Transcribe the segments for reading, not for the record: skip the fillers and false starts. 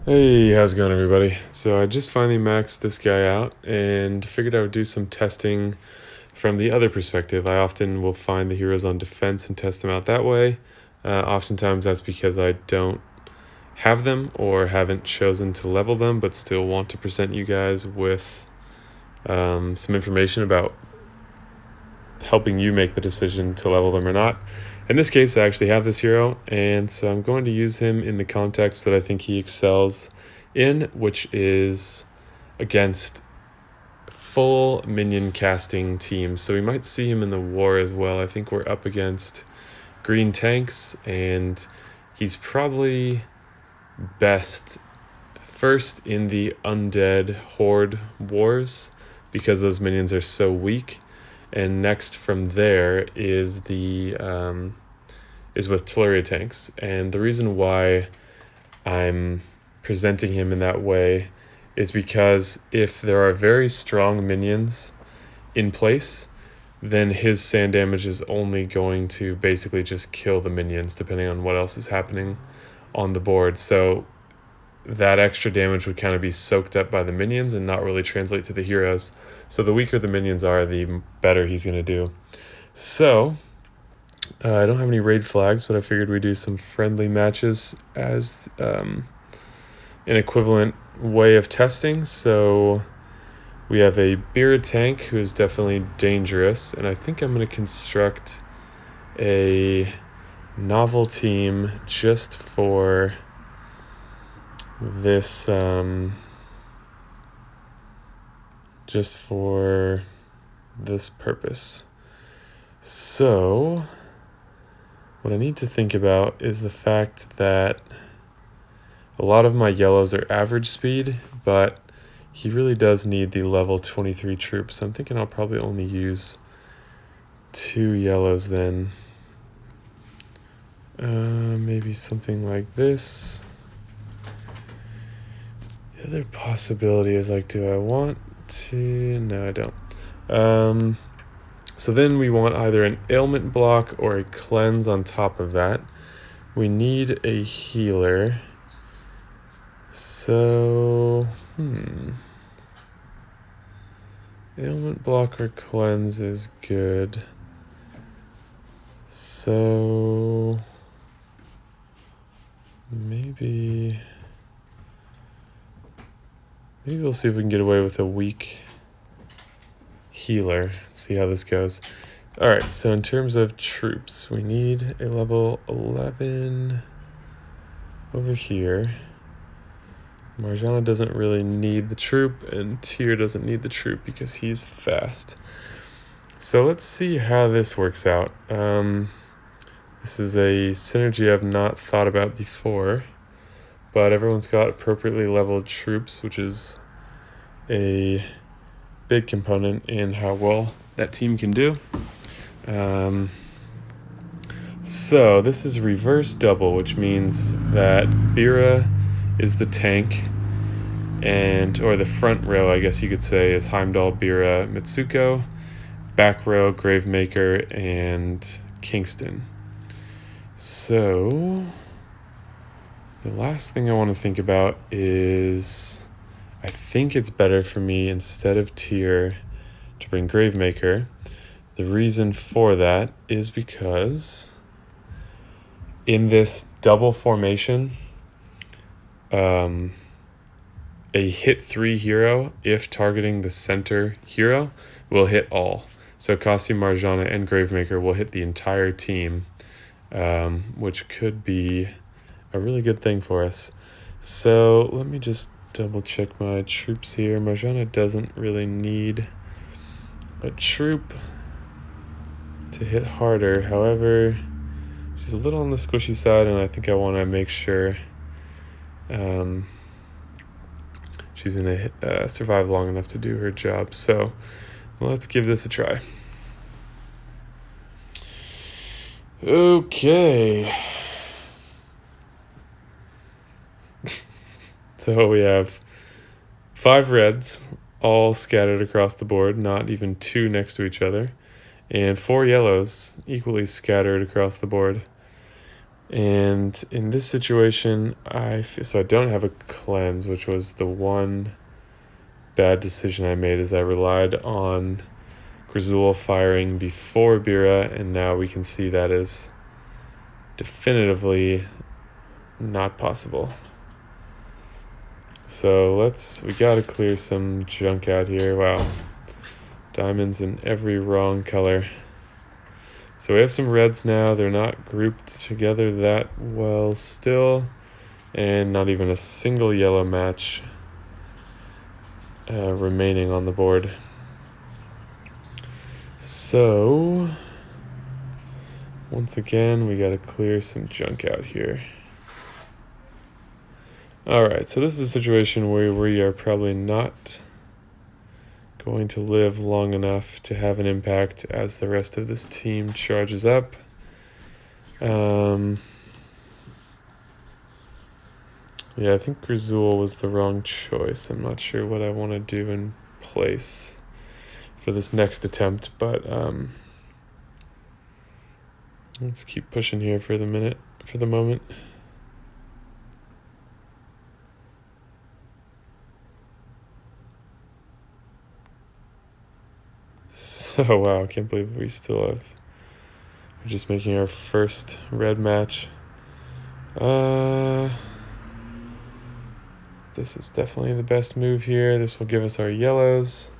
Hey, how's it going, everybody? So I just finally maxed this guy out and figured I would do some testing from the other perspective. I often will find the heroes on defense and test them out that way. Oftentimes that's because I don't have them or haven't chosen to level them, but still want to present you guys with some information about helping you make the decision to level them or not. In this case, I actually have this hero, and so I'm going to use him in the context that I think he excels in, which is against full minion casting teams. So we might see him in the war as well. I think we're up against green tanks, and he's probably best first in the undead horde wars because those minions are so weak, and next from there is the is with Tellurian tanks. And the reason why I'm presenting him in that way is because if there are very strong minions in place, then his sand damage is only going to basically just kill the minions depending on what else is happening on the board. So that extra damage would kind of be soaked up by the minions and not really translate to the heroes. So the weaker the minions are, the better he's going to do. So I don't have any raid flags, but I figured we'd do some friendly matches as an equivalent way of testing. So we have a Beer tank who is definitely dangerous, and I think I'm going to construct a novel team just for this purpose. So what I need to think about is the fact that a lot of my yellows are average speed, but he really does need the level 23 troops. So I'm thinking I'll probably only use 2 yellows then. Maybe something like this. The other possibility is like, do I want to? No, I don't. So then we want either an ailment block or a cleanse on top of that. We need a healer. So, ailment block or cleanse is good. So, maybe we'll see if we can get away with a weak healer. See how this goes. All right, so in terms of troops, we need a level 11 over here. Marjana doesn't really need the troop, and Tyr doesn't need the troop because he's fast. So let's see how this works out. This is a synergy I've not thought about before, but everyone's got appropriately leveled troops, which is a big component in how well that team can do. So this is reverse double, which means that Bira is the tank, or the front row, I guess you could say, is Heimdall, Bira, Mitsuko. Back row, Gravemaker, and Kingston. So the last thing I want to think about is I think it's better for me, instead of Tyr, to bring Gravemaker. The reason for that is because in this double formation, a hit 3 hero, if targeting the center hero, will hit all. So Costume, Marjana, and Gravemaker will hit the entire team, which could be a really good thing for us. So let me just double check my troops here. Marjana doesn't really need a troop to hit harder. However, she's a little on the squishy side, and I think I want to make sure she's going to survive long enough to do her job. So let's give this a try. Okay. So we have 5 reds all scattered across the board, not even 2 next to each other, and 4 yellows equally scattered across the board. And in this situation, so I don't have a cleanse, which was the one bad decision I made, is I relied on Grazul firing before Bira, and now we can see that is definitively not possible. So we gotta clear some junk out here. Wow. Diamonds in every wrong color. So we have some reds now. They're not grouped together that well still. And not even a single yellow match remaining on the board. So once again, we gotta clear some junk out here. Alright, so this is a situation where we are probably not going to live long enough to have an impact as the rest of this team charges up. Yeah, I think Grazul was the wrong choice. I'm not sure what I want to do in place for this next attempt, but let's keep pushing here for the moment. So wow, I can't believe we're just making our first red match. This is definitely the best move here. This will give us our yellows.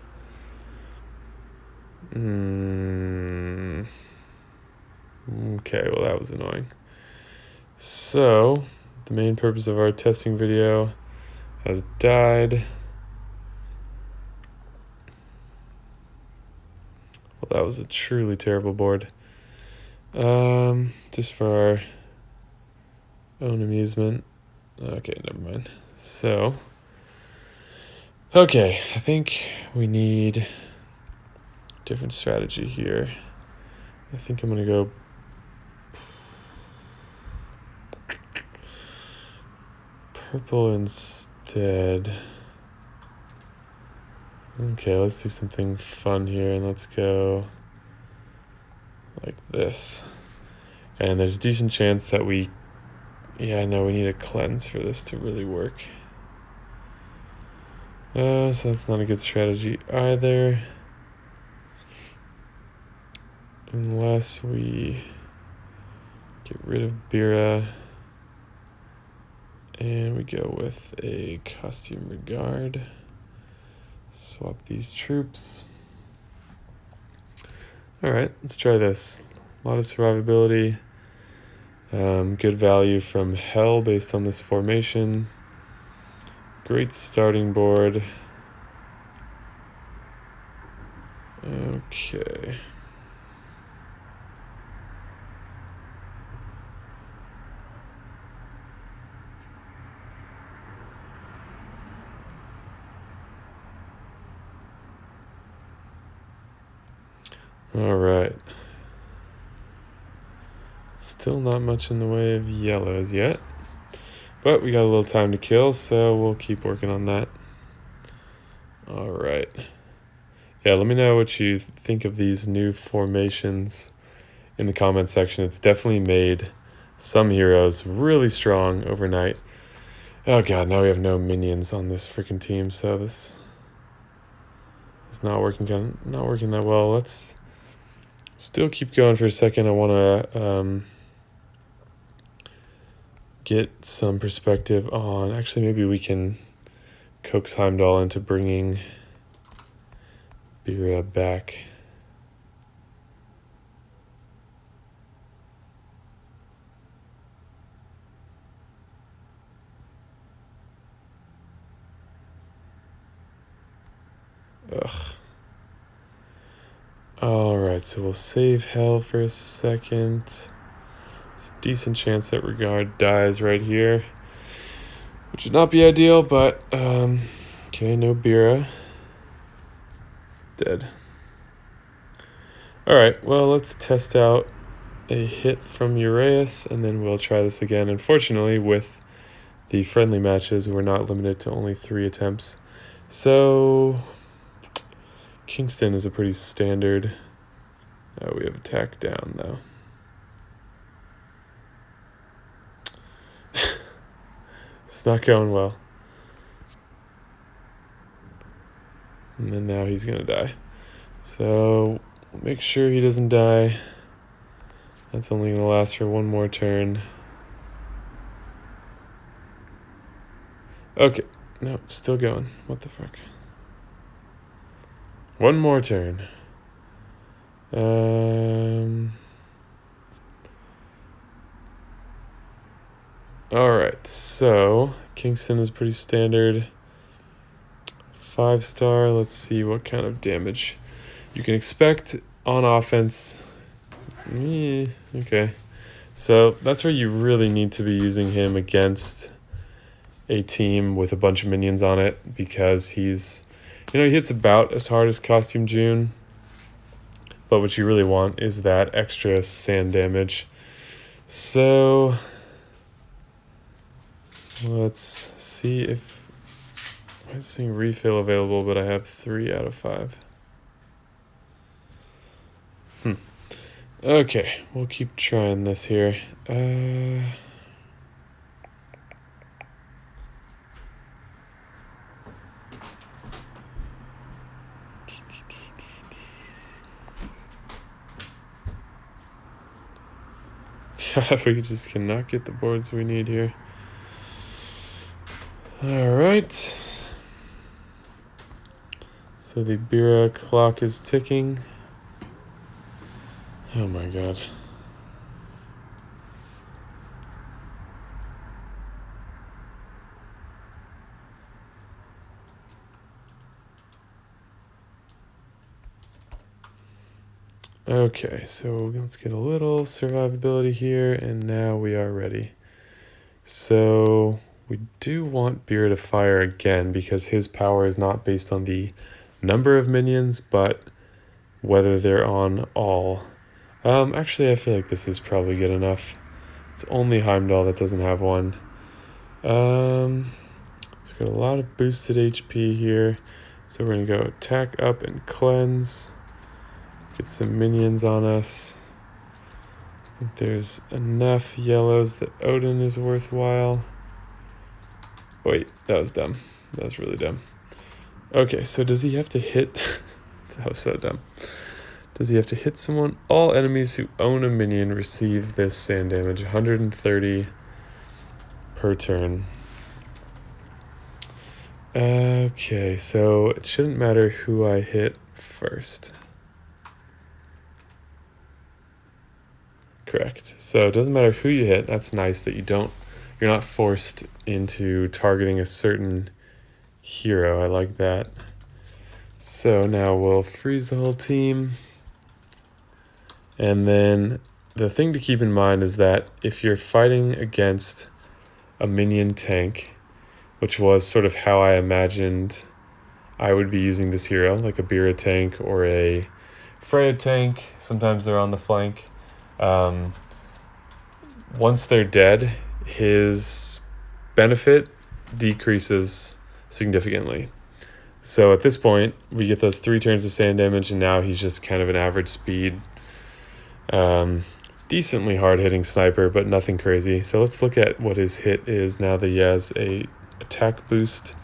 Okay, well that was annoying. So, the main purpose of our testing video has died. Well, that was a truly terrible board. Just for our own amusement. Okay, never mind. So, okay, I think we need a different strategy here. I think I'm gonna go purple instead. Okay, let's do something fun here, and let's go like this. And there's a decent chance that we need a cleanse for this to really work. So that's not a good strategy either. Unless we get rid of Bira and we go with a costume regard. Swap these troops. Alright, let's try this. A lot of survivability. Good value from Hell based on this formation. Great starting board. Okay. All right. Still not much in the way of yellows yet, but we got a little time to kill, so we'll keep working on that. All right. Yeah, let me know what you think of these new formations in the comment section. It's definitely made some heroes really strong overnight. Oh god, now we have no minions on this freaking team, so this is not working that well. Let's still keep going for a second. I want to get some perspective on... Actually, maybe we can coax Heimdall into bringing Bira back. Ugh. Alright, so we'll save Hell for a second. It's a decent chance that Regard dies right here, which would not be ideal, but okay, no Bira. Dead. Alright, well, let's test out a hit from Uraeus, and then we'll try this again. Unfortunately, with the friendly matches, we're not limited to only 3 attempts. So Kingston is a pretty standard. We have attack down, though. It's not going well. And then now he's gonna die. So make sure he doesn't die. That's only gonna last for one more turn. Okay, no, still going. What the fuck? One more turn. Alright, so Kingston is pretty standard. 5-star, let's see what kind of damage you can expect on offense. Okay. So that's where you really need to be using him against a team with a bunch of minions on it, because he's, he hits about as hard as Costume June, but what you really want is that extra sand damage. So let's see if I'm seeing refill available, but I have 3 out of 5. Okay, we'll keep trying this here. God, we just cannot get the boards we need here. Alright. So the Bira clock is ticking. Oh my god. Okay, so let's get a little survivability here, and now we are ready. So we do want Bira to fire again, because his power is not based on the number of minions, but whether they're on all. Actually, I feel like this is probably good enough. It's only Heimdall that doesn't have one. It's got a lot of boosted HP here. So we're going to go attack up and cleanse. Get some minions on us. I think there's enough yellows that Odin is worthwhile. Wait, that was dumb. That was really dumb. Okay, so does he have to hit... That was so dumb. Does he have to hit someone? All enemies who own a minion receive this sand damage, 130 per turn. Okay, so it shouldn't matter who I hit first. Correct. So it doesn't matter who you hit. That's nice that you're not forced into targeting a certain hero. I like that. So now we'll freeze the whole team. And then the thing to keep in mind is that if you're fighting against a minion tank, which was sort of how I imagined I would be using this hero, like a Bira tank or a Freya tank. Sometimes they're on the flank. Once they're dead, his benefit decreases significantly. So at this point, we get those 3 turns of sand damage, and now he's just kind of an average speed, decently hard-hitting sniper, but nothing crazy. So let's look at what his hit is now that he has a attack boost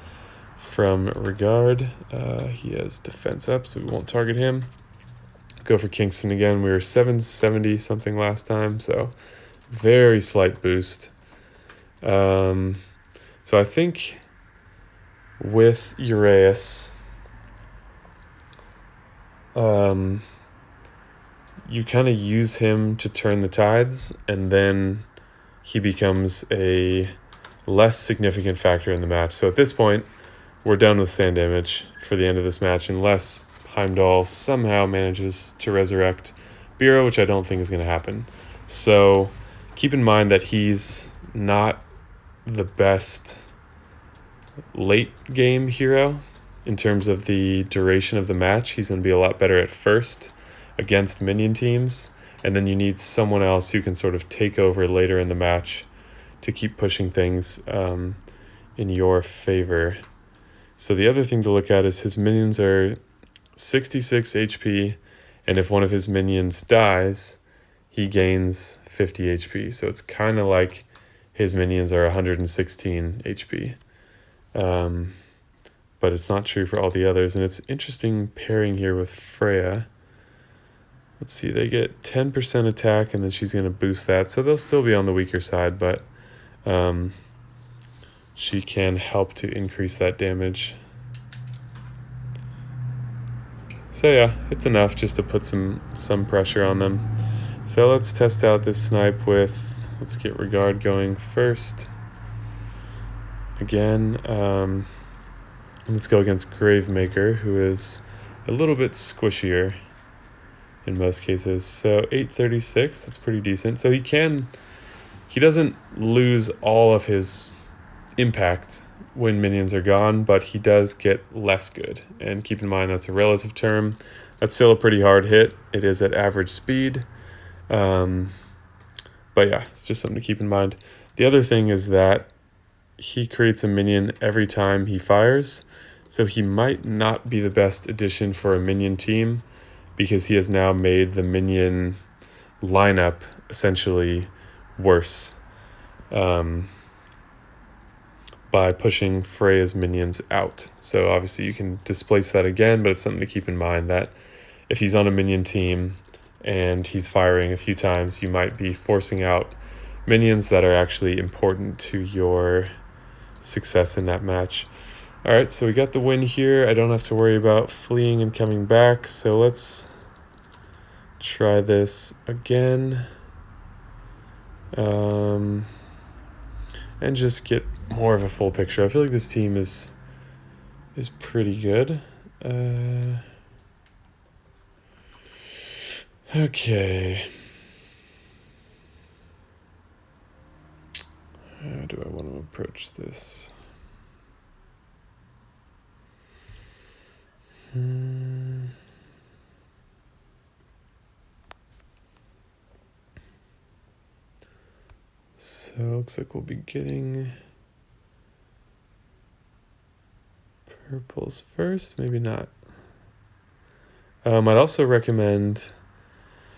from Regard. He has defense up, so we won't target him. Go for Kingston again. We were 770 something last time, so very slight boost. So I think with Uraeus, you kind of use him to turn the tides, and then he becomes a less significant factor in the match. So at this point, we're done with sand damage for the end of this match, unless Heimdall somehow manages to resurrect Bira, which I don't think is going to happen. So keep in mind that he's not the best late game hero in terms of the duration of the match. He's going to be a lot better at first against minion teams, and then you need someone else who can sort of take over later in the match to keep pushing things in your favor. So the other thing to look at is his minions are 66 HP, and if one of his minions dies, he gains 50 HP. So it's kind of like his minions are 116 HP. But it's not true for all the others. And it's interesting pairing here with Freya. Let's see, they get 10% attack, and then she's going to boost that. So they'll still be on the weaker side, but she can help to increase that damage. So yeah, it's enough just to put some pressure on them. So let's test out this snipe with, let's get Regard going first. Again, let's go against Gravemaker, who is a little bit squishier in most cases. So 836, that's pretty decent. So he doesn't lose all of his impact when minions are gone, but he does get less good. And keep in mind, that's a relative term. That's still a pretty hard hit. It is at average speed. But yeah, it's just something to keep in mind. The other thing is that he creates a minion every time he fires. So he might not be the best addition for a minion team, because he has now made the minion lineup essentially worse by pushing Freya's minions out. So obviously you can displace that again, but it's something to keep in mind that if he's on a minion team and he's firing a few times, you might be forcing out minions that are actually important to your success in that match. All right, so we got the win here. I don't have to worry about fleeing and coming back. So let's try this again. And just get more of a full picture. I feel like this team is pretty good. Okay. How do I want to approach this? So looks like we'll be getting purples first, maybe not. I'd also recommend,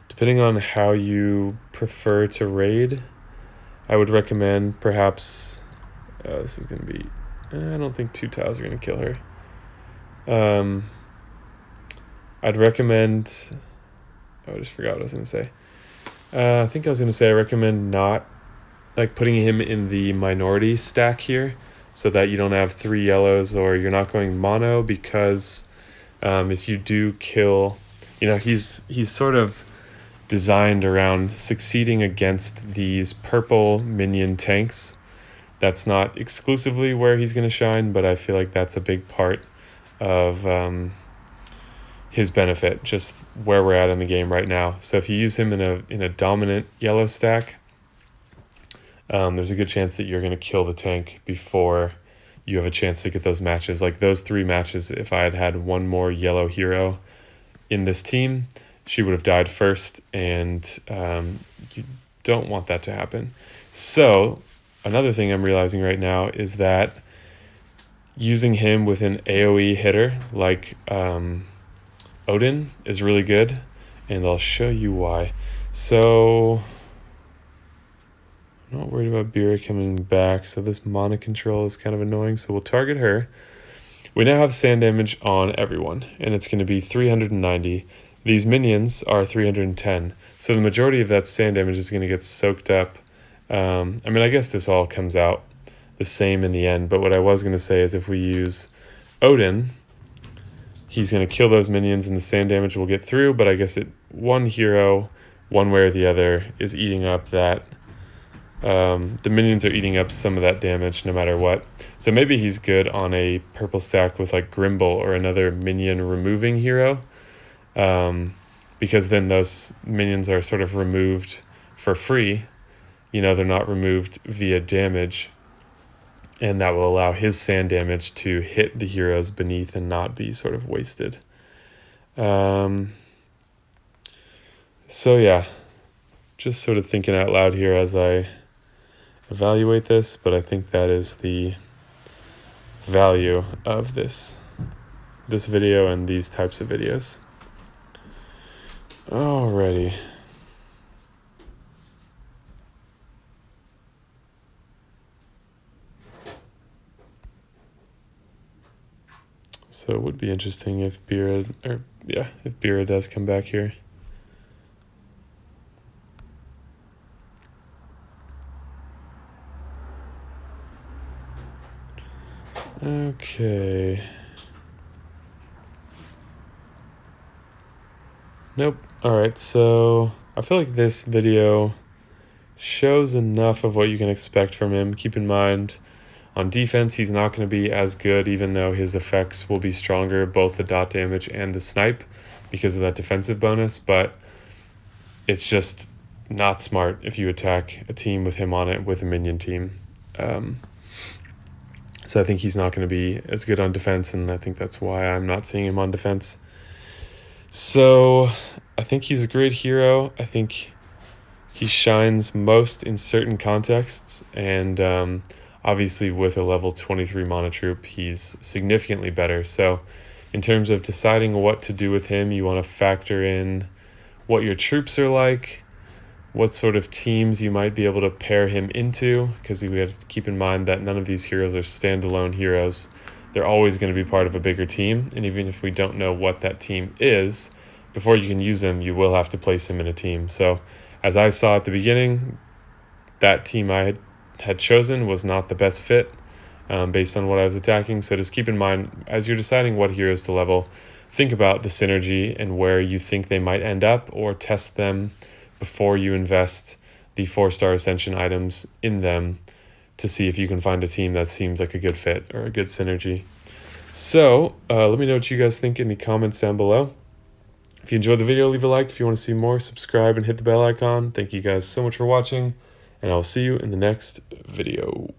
depending on how you prefer to raid, I would recommend perhaps, this is going to be, I don't think 2 tiles are going to kill her. I'd recommend, I just forgot what I was going to say. I think I was going to say I recommend not putting him in the minority stack here, so that you don't have 3 yellows or you're not going mono, because if you do kill, he's sort of designed around succeeding against these purple minion tanks. That's not exclusively where he's going to shine, but I feel like that's a big part of his benefit, just where we're at in the game right now. So if you use him in a dominant yellow stack, there's a good chance that you're going to kill the tank before you have a chance to get those matches. Like those 3 matches, if I had had one more yellow hero in this team, she would have died first, and you don't want that to happen. So another thing I'm realizing right now is that using him with an AoE hitter like Odin is really good, and I'll show you why. So I'm not worried about Beera coming back, so this mana control is kind of annoying, so we'll target her. We now have sand damage on everyone, and it's going to be 390. These minions are 310, so the majority of that sand damage is going to get soaked up. I guess this all comes out the same in the end, but what I was going to say is if we use Odin, he's going to kill those minions and the sand damage will get through, but I guess one hero, one way or the other, is eating up that. The minions are eating up some of that damage no matter what. So maybe he's good on a purple stack with like Grimble or another minion removing hero, because then those minions are sort of removed for free. They're not removed via damage, and that will allow his sand damage to hit the heroes beneath and not be sort of wasted. So yeah, just sort of thinking out loud here as I evaluate this, but I think that is the value of this video and these types of videos. Alrighty. So it would be interesting if if Bira does come back here. Okay. Nope. Alright, so I feel like this video shows enough of what you can expect from him. Keep in mind, on defense, he's not going to be as good, even though his effects will be stronger, both the dot damage and the snipe, because of that defensive bonus, but it's just not smart if you attack a team with him on it with a minion team. So I think he's not going to be as good on defense, and I think that's why I'm not seeing him on defense. So I think he's a great hero. I think he shines most in certain contexts, and obviously with a level 23 mana troop, he's significantly better. So in terms of deciding what to do with him, you want to factor in what your troops are like, what sort of teams you might be able to pair him into, because we have to keep in mind that none of these heroes are standalone heroes. They're always going to be part of a bigger team, and even if we don't know what that team is, before you can use him, you will have to place him in a team. So as I saw at the beginning, that team I had chosen was not the best fit based on what I was attacking. So just keep in mind, as you're deciding what heroes to level, think about the synergy and where you think they might end up, or test them before you invest the 4-star ascension items in them to see if you can find a team that seems like a good fit or a good synergy. So let me know what you guys think in the comments down below. If you enjoyed the video, leave a like. If you want to see more, subscribe and hit the bell icon. Thank you guys so much for watching, and I'll see you in the next video.